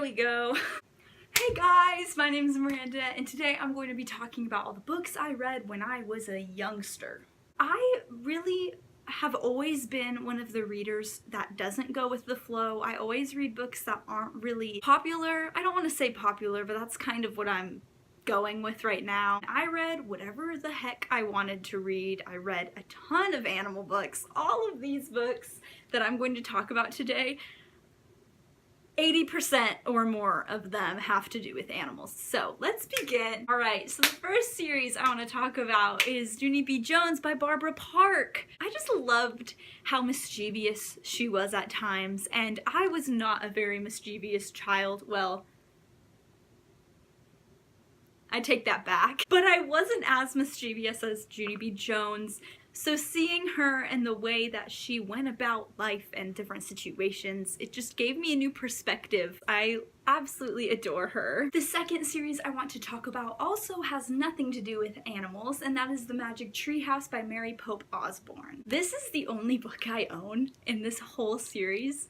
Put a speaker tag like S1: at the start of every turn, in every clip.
S1: There we go. Hey guys, my name is Miranda, and today I'm going to be talking about all the books I read when I was a youngster. I really have always been one of the readers that doesn't go with the flow. I always read books that aren't really popular. I don't want to say popular, but that's kind of what I'm going with right now. I read whatever the heck I wanted to read. I read a ton of animal books. All of these books that I'm going to talk about today, 80% or more of them have to do with animals. So let's begin. Alright, so the first series I want to talk about is Junie B. Jones by Barbara Park. I just loved how mischievous she was at times, and I was not a very mischievous child. Well, I take that back. But I wasn't as mischievous as Junie B. Jones. So seeing her and the way that she went about life and different situations, it just gave me a new perspective. I absolutely adore her. The second series I want to talk about also has nothing to do with animals, and that is The Magic Tree House by Mary Pope Osborne. This is the only book I own in this whole series.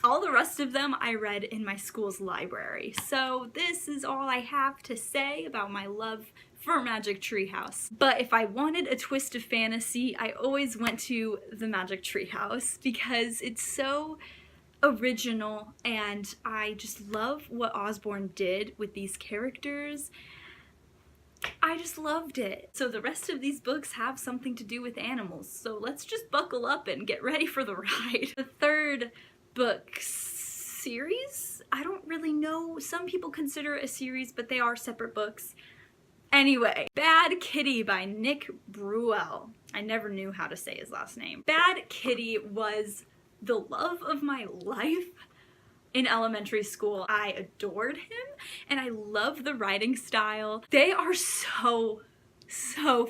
S1: All the rest of them I read in my school's library. So this is all I have to say about my love for Magic Tree House. But if I wanted a twist of fantasy, I always went to The Magic Tree House because it's so original, and I just love what Osborne did with these characters. I just loved it. So the rest of these books have something to do with animals, so let's just buckle up and get ready for the ride. The third book series? I don't really know. Some people consider it a series, but they are separate books. Anyway, Bad Kitty by Nick Bruel. I never knew how to say his last name. Bad Kitty was the love of my life in elementary school. I adored him, and I love the writing style. They are so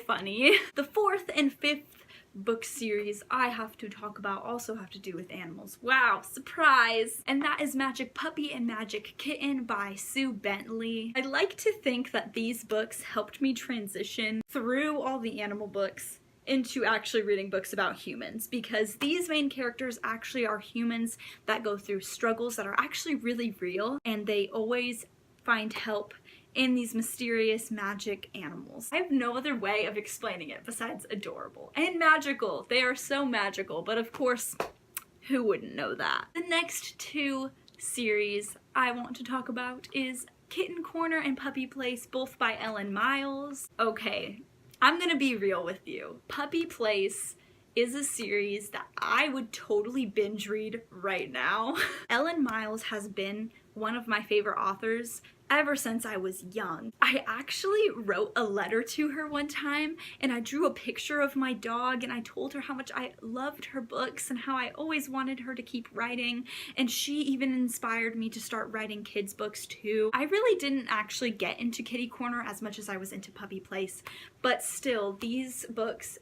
S1: funny. The fourth and fifth book series I have to talk about also have to do with animals. Wow, surprise! And that is Magic Puppy and Magic Kitten by Sue Bentley. I like to think that these books helped me transition through all the animal books into actually reading books about humans, because these main characters actually are humans that go through struggles that are actually really real, and they always find help in these mysterious magic animals. I have no other way of explaining it besides adorable and magical. They are so magical, but of course, who wouldn't know that? The next two series I want to talk about is Kitten Corner and Puppy Place, both by Ellen Miles. Okay, I'm gonna be real with you. Puppy Place is a series that I would totally binge read right now. Ellen Miles has been one of my favorite authors ever since I was young. I actually wrote a letter to her one time, and I drew a picture of my dog, and I told her how much I loved her books and how I always wanted her to keep writing, and she even inspired me to start writing kids books too. I really didn't actually get into Kitty Corner as much as I was into Puppy Place, but still, these books,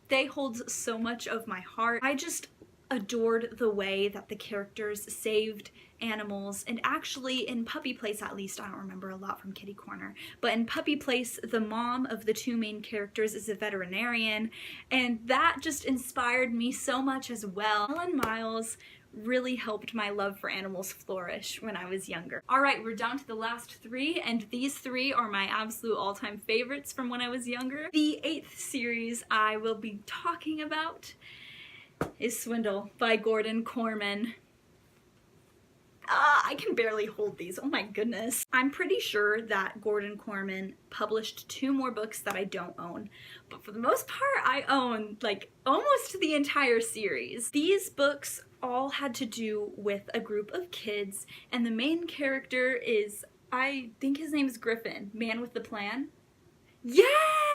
S1: they hold so much of my heart. I just adored the way that the characters saved animals, and actually in Puppy Place, at least, I don't remember a lot from Kitty Corner, but in Puppy Place, the mom of the two main characters is a veterinarian, and that just inspired me so much as well. Ellen Miles really helped my love for animals flourish when I was younger. Alright, we're down to the last three, and these three are my absolute all-time favorites from when I was younger. The eighth series I will be talking about is Swindle by Gordon Korman. I can barely hold these, oh my goodness. I'm pretty sure that Gordon Korman published 2 more books that I don't own, but for the most part I own like almost the entire series. These books all had to do with a group of kids, and the main character is, I think his name is Griffin, Man with the Plan. Yeah!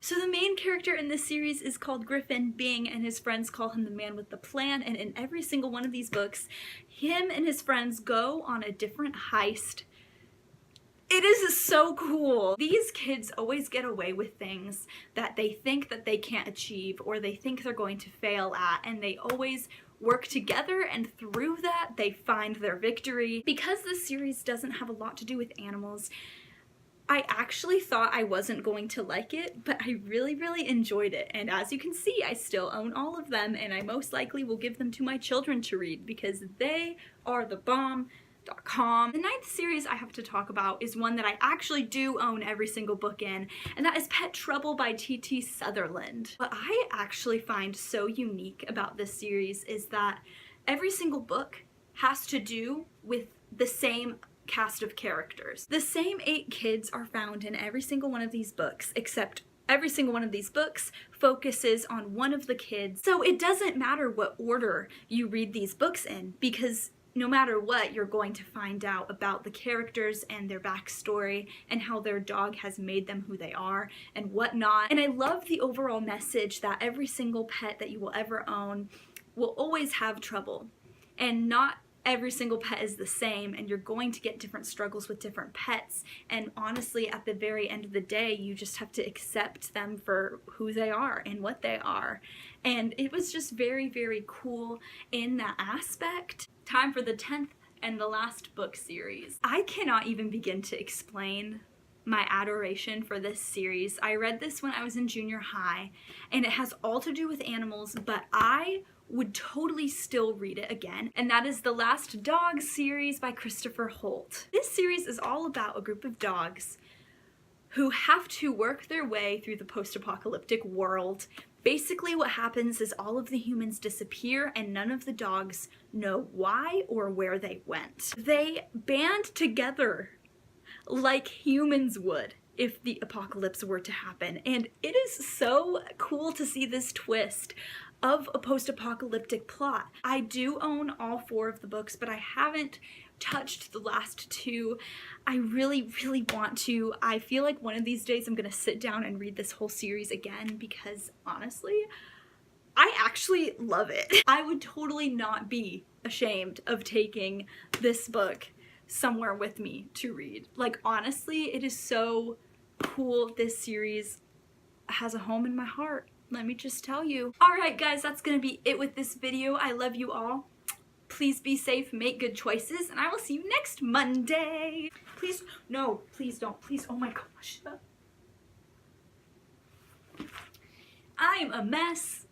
S1: So the main character in this series is called Griffin Bing, and his friends call him the Man with the Plan, and in every single one of these books, him and his friends go on a different heist. It is so cool. These kids always get away with things that they think that they can't achieve, or they think they're going to fail at, and they always work together, and through that they find their victory. Because this series doesn't have a lot to do with animals, I actually thought I wasn't going to like it, but I really enjoyed it, and as you can see, I still own all of them, and I most likely will give them to my children to read because they are the bomb. The 9th series I have to talk about is one that I actually do own every single book in, and that is Pet Trouble by T.T. Sutherland. What I actually find so unique about this series is that every single book has to do with the same cast of characters. The same 8 kids are found in every single one of these books, except every single one of these books focuses on one of the kids. So it doesn't matter what order you read these books in, because no matter what, you're going to find out about the characters and their backstory and how their dog has made them who they are and whatnot. And I love the overall message that every single pet that you will ever own will always have trouble. And not every single pet is the same, and you're going to get different struggles with different pets. And honestly, at the very end of the day, you just have to accept them for who they are and what they are. And it was just very, very cool in that aspect. Time for the 10th and the last book series. I cannot even begin to explain my adoration for this series. I read this when I was in junior high, and it has all to do with animals, but I would totally still read it again, and that is The Last Dog series by Christopher Holt. This series is all about a group of dogs who have to work their way through the post-apocalyptic world. Basically what happens is all of the humans disappear and none of the dogs know why or where they went. They band together like humans would if the apocalypse were to happen, and it is so cool to see this twist of a post-apocalyptic plot. I do own all 4 of the books, but I haven't touched the last 2. I really, really want to. I feel like one of these days I'm gonna sit down and read this whole series again, because honestly, I actually love it. I would totally not be ashamed of taking this book somewhere with me to read. Like, honestly, it is so cool. This series has a home in my heart. Let me just tell you. Alright guys, that's gonna be it with this video. I love you all. Please be safe, make good choices, and I will see you next Monday. Please, no, please don't. Please, oh my gosh. I'm a mess.